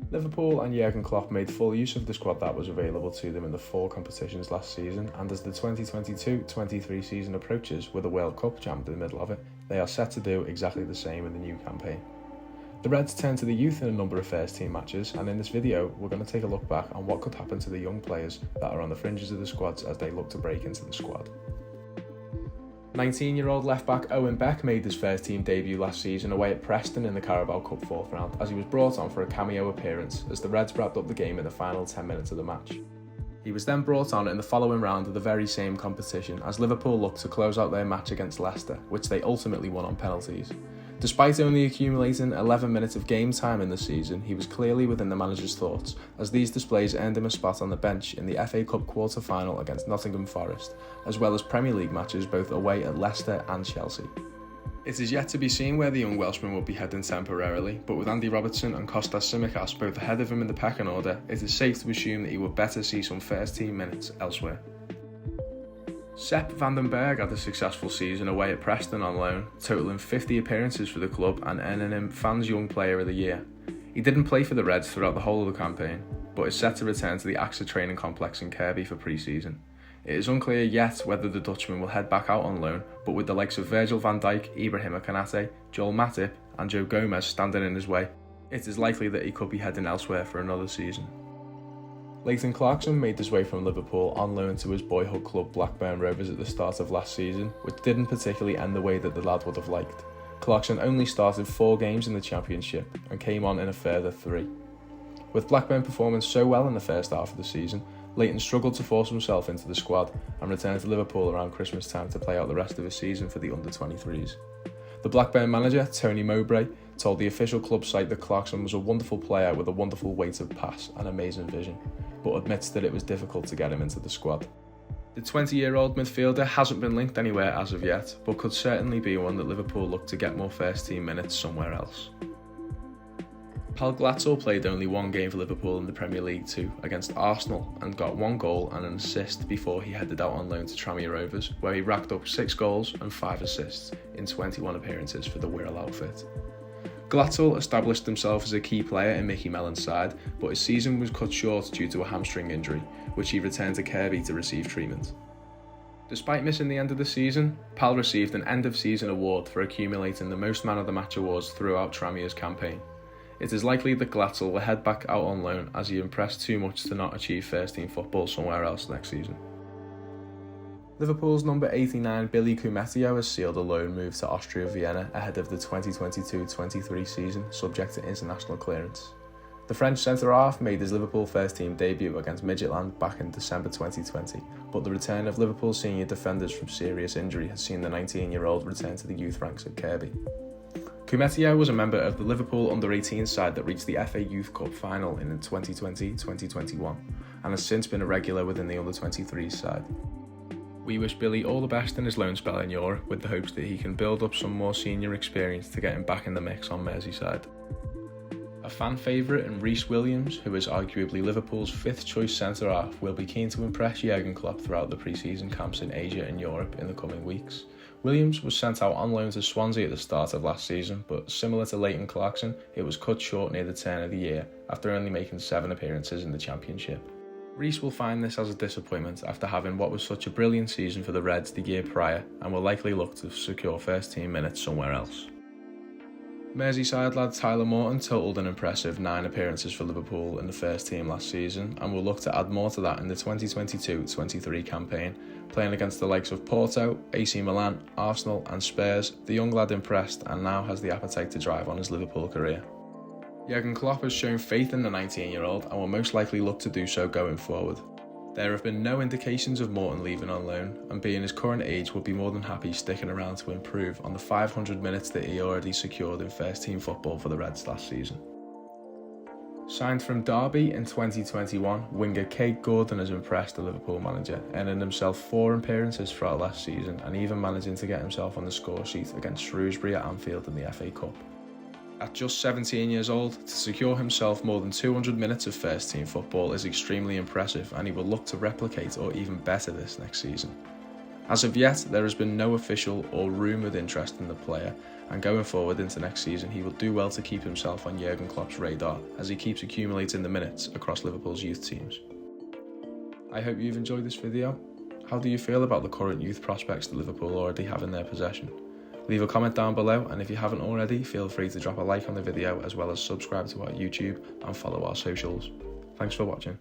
Liverpool and Jurgen Klopp made full use of the squad that was available to them in the 4 competitions last season, and as the 2022-23 season approaches with a World Cup jammed in the middle of it, they are set to do exactly the same in the new campaign. The Reds turned to the youth in a number of first team matches, and in this video we're going to take a look back on what could happen to the young players that are on the fringes of the squads as they look to break into the squad. 19-year-old left-back Owen Beck made his first team debut last season away at Preston in the Carabao Cup 4th round, as he was brought on for a cameo appearance as the Reds wrapped up the game in the final 10 minutes of the match. He was then brought on in the following round of the very same competition as Liverpool looked to close out their match against Leicester, which they ultimately won on penalties. Despite only accumulating 11 minutes of game time in the season, he was clearly within the manager's thoughts, as these displays earned him a spot on the bench in the FA Cup quarter-final against Nottingham Forest, as well as Premier League matches both away at Leicester and Chelsea. It is yet to be seen where the young Welshman will be heading temporarily, but with Andy Robertson and Kostas Tsimikas both ahead of him in the pecking order, it is safe to assume that he would better see some first-team minutes elsewhere. Sepp van den Berg had a successful season away at Preston on loan, totalling 50 appearances for the club and earning him Fans Young Player of the Year. He didn't play for the Reds throughout the whole of the campaign, but is set to return to the AXA training complex in Kirkby for pre-season. It is unclear yet whether the Dutchman will head back out on loan, but with the likes of Virgil van Dijk, Ibrahima Konate, Joel Matip and Joe Gomez standing in his way, it is likely that he could be heading elsewhere for another season. Leighton Clarkson made his way from Liverpool on loan to his boyhood club Blackburn Rovers at the start of last season, which didn't particularly end the way that the lad would have liked. Clarkson only started 4 games in the Championship and came on in a further 3. With Blackburn performing so well in the first half of the season, Leighton struggled to force himself into the squad and returned to Liverpool around Christmas time to play out the rest of his season for the under-23s. The Blackburn manager, Tony Mowbray, told the official club site that Clarkson was a wonderful player with a wonderful weight of pass and amazing vision, but admits that it was difficult to get him into the squad. The 20-year-old midfielder hasn't been linked anywhere as of yet, but could certainly be one that Liverpool look to get more first-team minutes somewhere else. Pal Glatzel played only 1 game for Liverpool in the Premier League 2 against Arsenal and got 1 goal and an assist before he headed out on loan to Tranmere Rovers, where he racked up 6 goals and 5 assists in 21 appearances for the Wirral outfit. Glatzel established himself as a key player in Mickey Mellon's side, but his season was cut short due to a hamstring injury, which he returned to Kirkby to receive treatment. Despite missing the end of the season, Pal received an end-of-season award for accumulating the most man-of-the-match awards throughout Tranmere's campaign. It is likely that Glatzel will head back out on loan as he impressed too much to not achieve first-team football somewhere else next season. Liverpool's number 89 Billy Cumacio has sealed a loan move to Austria Vienna ahead of the 2022-23 season, subject to international clearance. The French centre-half made his Liverpool first-team debut against Midtjylland back in December 2020, but the return of Liverpool's senior defenders from serious injury has seen the 19-year-old return to the youth ranks at Kirkby. Cumacio was a member of the Liverpool under-18 side that reached the FA Youth Cup final in 2020-2021 and has since been a regular within the under-23s side. We wish Billy all the best in his loan spell in Europe, with the hopes that he can build up some more senior experience to get him back in the mix on Merseyside. A fan favourite in Rhys Williams, who is arguably Liverpool's 5th choice centre-half, will be keen to impress Jurgen Klopp throughout the pre-season camps in Asia and Europe in the coming weeks. Williams was sent out on loan to Swansea at the start of last season, but similar to Leighton Clarkson, it was cut short near the turn of the year after only making 7 appearances in the Championship. Rhys will find this as a disappointment after having what was such a brilliant season for the Reds the year prior, and will likely look to secure first-team minutes somewhere else. Merseyside lad Tyler Morton totalled an impressive 9 appearances for Liverpool in the first team last season, and will look to add more to that in the 2022-23 campaign. Playing against the likes of Porto, AC Milan, Arsenal and Spurs, the young lad impressed and now has the appetite to drive on his Liverpool career. Jurgen Klopp has shown faith in the 19-year-old and will most likely look to do so going forward. There have been no indications of Morton leaving on loan, and being his current age would be more than happy sticking around to improve on the 500 minutes that he already secured in first-team football for the Reds last season. Signed from Derby in 2021, winger Kate Gordon has impressed the Liverpool manager, earning himself 4 appearances throughout last season and even managing to get himself on the score sheet against Shrewsbury at Anfield in the FA Cup. At just 17 years old, to secure himself more than 200 minutes of first-team football is extremely impressive, and he will look to replicate or even better this next season. As of yet, there has been no official or rumoured interest in the player, and going forward into next season he will do well to keep himself on Jurgen Klopp's radar as he keeps accumulating the minutes across Liverpool's youth teams. I hope you've enjoyed this video. How do you feel about the current youth prospects that Liverpool already have in their possession? Leave a comment down below, and if you haven't already, feel free to drop a like on the video as well as subscribe to our YouTube and follow our socials. Thanks for watching.